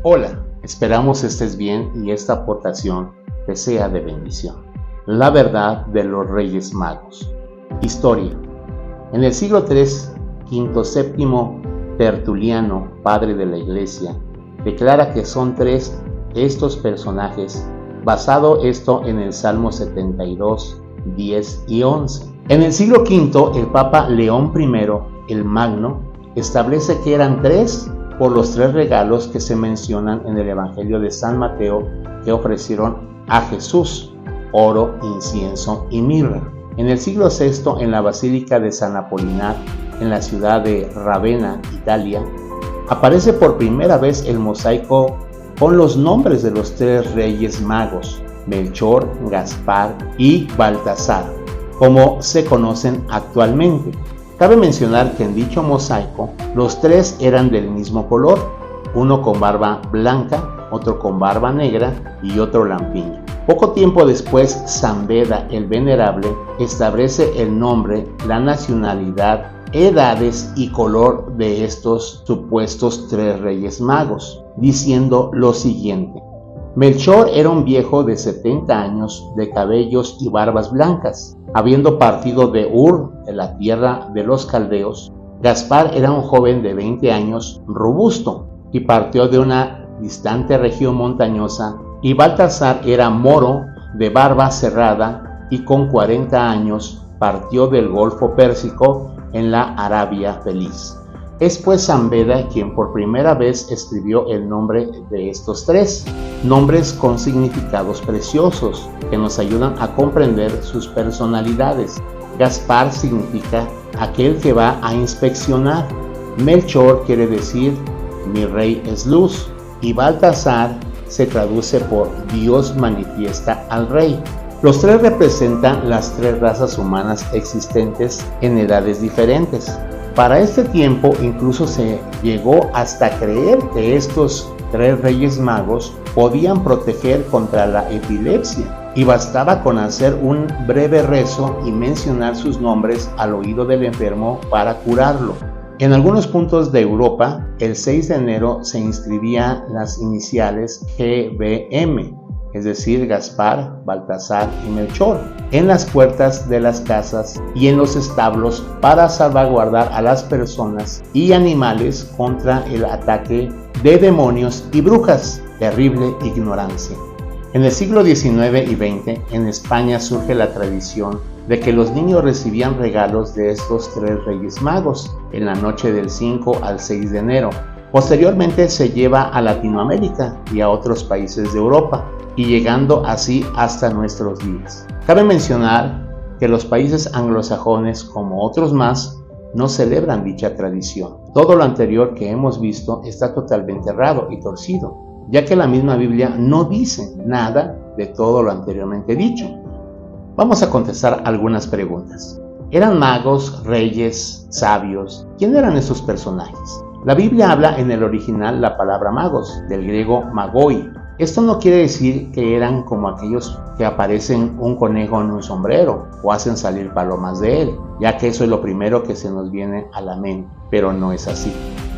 Hola, esperamos estés bien y esta aportación te sea de bendición. La verdad de los Reyes Magos. Historia. En el siglo III, V VII Tertuliano, padre de la Iglesia, declara que son tres estos personajes, basado esto en el Salmo 72, 10 y 11. En el siglo V, el Papa León I, el Magno, establece que eran tres por los tres regalos que se mencionan en el Evangelio de San Mateo que ofrecieron a Jesús: oro, incienso y mirra. En el siglo VI, en la Basílica de San Apolinar, en la ciudad de Ravenna, Italia, aparece por primera vez el mosaico con los nombres de los tres reyes magos, Melchor, Gaspar y Baltasar, como se conocen actualmente. Cabe mencionar que en dicho mosaico los tres eran del mismo color, uno con barba blanca, otro con barba negra y otro lampiño. Poco tiempo después, San Beda el Venerable establece el nombre, la nacionalidad, edades y color de estos supuestos tres reyes magos, diciendo lo siguiente: Melchor era un viejo de 70 años, de cabellos y barbas blancas, habiendo partido de Ur, de la tierra de los caldeos. Gaspar era un joven de 20 años, robusto, y partió de una distante región montañosa. Y Baltasar era moro, de barba cerrada, y con 40 años partió del Golfo Pérsico en la Arabia Feliz. Es pues San Beda quien por primera vez escribió el nombre de estos tres, nombres con significados preciosos que nos ayudan a comprender sus personalidades. Gaspar significa aquel que va a inspeccionar, Melchor quiere decir mi rey es luz, y Baltasar se traduce por Dios manifiesta al rey. Los tres representan las tres razas humanas existentes en edades diferentes. Para este tiempo incluso se llegó hasta creer que estos tres reyes magos podían proteger contra la epilepsia, y bastaba con hacer un breve rezo y mencionar sus nombres al oído del enfermo para curarlo. En algunos puntos de Europa, el 6 de enero se inscribían las iniciales GBM, es decir, Gaspar, Baltasar y Melchor, en las puertas de las casas y en los establos para salvaguardar a las personas y animales contra el ataque de demonios y brujas. Terrible ignorancia. En el siglo XIX y XX, en España surge la tradición de que los niños recibían regalos de estos tres reyes magos en la noche del 5 al 6 de enero. Posteriormente se lleva a Latinoamérica y a otros países de Europa, y llegando así hasta nuestros días. Cabe mencionar que los países anglosajones, como otros más, no celebran dicha tradición. Todo lo anterior que hemos visto está totalmente errado y torcido, ya que la misma Biblia no dice nada de todo lo anteriormente dicho. Vamos a contestar algunas preguntas. ¿Eran magos, reyes, sabios? ¿Quién eran esos personajes? La Biblia habla en el original la palabra magos, del griego magoi. Esto no quiere decir que eran como aquellos que aparecen un conejo en un sombrero o hacen salir palomas de él, ya que eso es lo primero que se nos viene a la mente, pero no es así.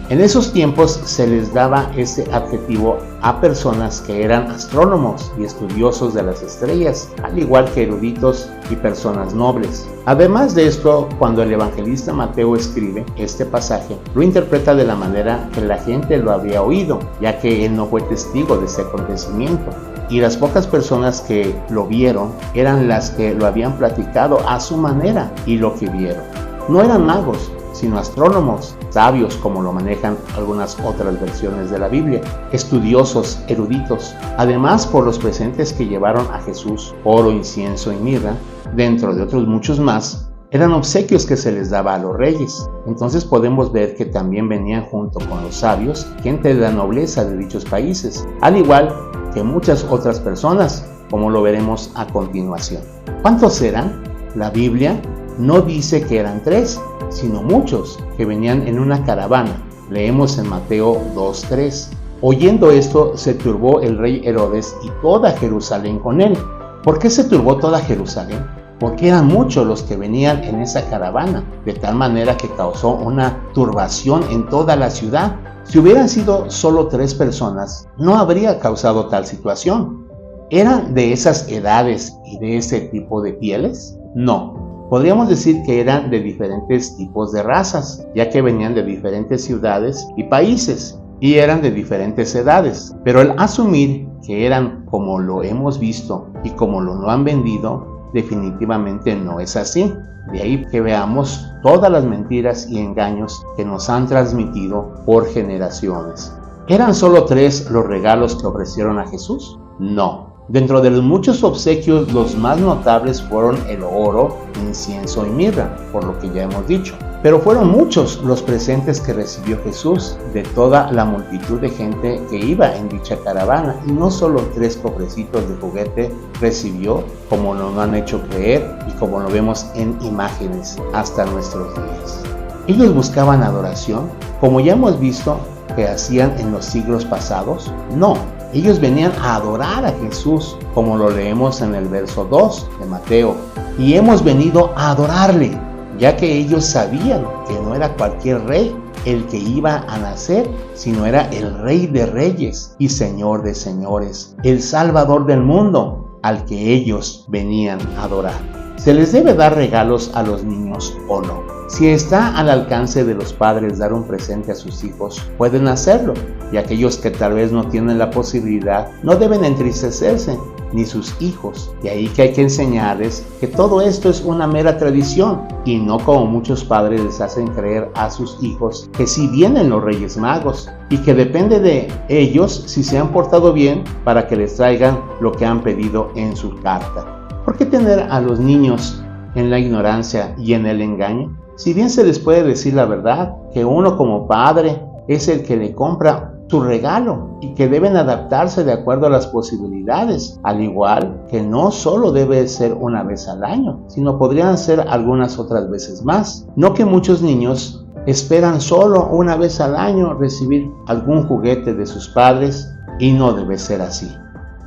En esos tiempos se les daba este adjetivo a personas que eran astrónomos y estudiosos de las estrellas, al igual que eruditos y personas nobles. Además de esto, cuando el evangelista Mateo escribe este pasaje, lo interpreta de la manera que la gente lo había oído, ya que él no fue testigo de ese acontecimiento. Y las pocas personas que lo vieron eran las que lo habían platicado a su manera y lo que vieron. No eran magos, sino astrónomos, sabios como lo manejan algunas otras versiones de la Biblia, estudiosos, eruditos. Además, por los presentes que llevaron a Jesús, oro, incienso y mirra, dentro de otros muchos más, eran obsequios que se les daba a los reyes. Entonces podemos ver que también venían junto con los sabios, gente de la nobleza de dichos países, al igual que muchas otras personas, como lo veremos a continuación. ¿Cuántos eran? La Biblia no dice que eran tres, sino muchos, que venían en una caravana. Leemos en Mateo 2:3. Oyendo esto, se turbó el rey Herodes y toda Jerusalén con él. ¿Por qué se turbó toda Jerusalén? porque eran muchos los que venían en esa caravana, de tal manera que causó una turbación en toda la ciudad. Si hubieran sido solo 3 personas, no habría causado tal situación. ¿Eran de esas edades y de ese tipo de pieles? No. Podríamos decir que eran de diferentes tipos de razas, ya que venían de diferentes ciudades y países, y eran de diferentes edades. Pero el asumir que eran como lo hemos visto y como lo han vendido, definitivamente no es así. De ahí que veamos todas las mentiras y engaños que nos han transmitido por generaciones. ¿Eran solo 3 los regalos que ofrecieron a Jesús? No. Dentro de los muchos obsequios, los más notables fueron el oro, incienso y mirra, por lo que ya hemos dicho. Pero fueron muchos los presentes que recibió Jesús de toda la multitud de gente que iba en dicha caravana, y no solo 3 cofrecitos de juguete recibió, como nos han hecho creer y como lo vemos en imágenes hasta nuestros días. Ellos buscaban adoración, como ya hemos visto que hacían en los siglos pasados. No, ellos venían a adorar a Jesús, como lo leemos en el verso 2 de Mateo. Y hemos venido a adorarle, ya que ellos sabían que no era cualquier rey el que iba a nacer, sino era el Rey de Reyes y Señor de Señores, el Salvador del mundo, al que ellos venían a adorar. ¿Se les debe dar regalos a los niños o no? Si está al alcance de los padres dar un presente a sus hijos, pueden hacerlo, y aquellos que tal vez no tienen la posibilidad no deben entristecerse, ni sus hijos. De ahí que hay que enseñarles que todo esto es una mera tradición, y no como muchos padres les hacen creer a sus hijos que sí vienen los Reyes Magos, y que depende de ellos si se han portado bien para que les traigan lo que han pedido en su carta. ¿Por qué tener a los niños en la ignorancia y en el engaño? Si bien se les puede decir la verdad, que uno como padre es el que le compra su regalo y que deben adaptarse de acuerdo a las posibilidades, al igual que no solo debe ser una vez al año, sino podrían ser algunas otras veces más. No que muchos niños esperan solo una vez al año recibir algún juguete de sus padres, y no debe ser así.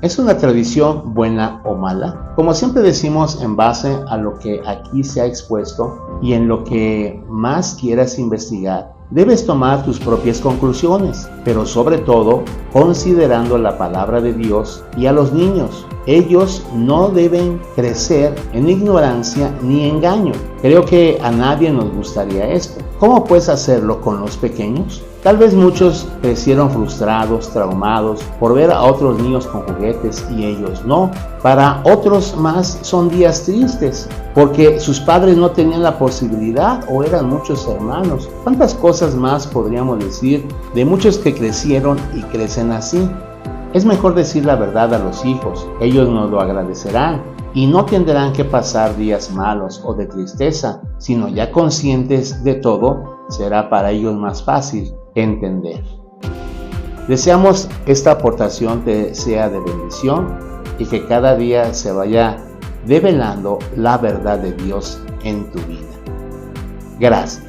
¿Es una tradición buena o mala? Como siempre decimos, en base a lo que aquí se ha expuesto y en lo que más quieras investigar, debes tomar tus propias conclusiones, pero sobre todo considerando la palabra de Dios y a los niños. Ellos no deben crecer en ignorancia ni engaño. Creo que a nadie nos gustaría esto. ¿Cómo puedes hacerlo con los pequeños? Tal vez muchos crecieron frustrados, traumados por ver a otros niños con juguetes y ellos no. Para otros más son días tristes porque sus padres no tenían la posibilidad o eran muchos hermanos. ¿Cuántas cosas más podríamos decir de muchos que crecieron y crecen así? Es mejor decir la verdad a los hijos, ellos nos lo agradecerán y no tendrán que pasar días malos o de tristeza, sino ya conscientes de todo, será para ellos más fácil entender. Deseamos esta aportación te sea de bendición y que cada día se vaya develando la verdad de Dios en tu vida. Gracias.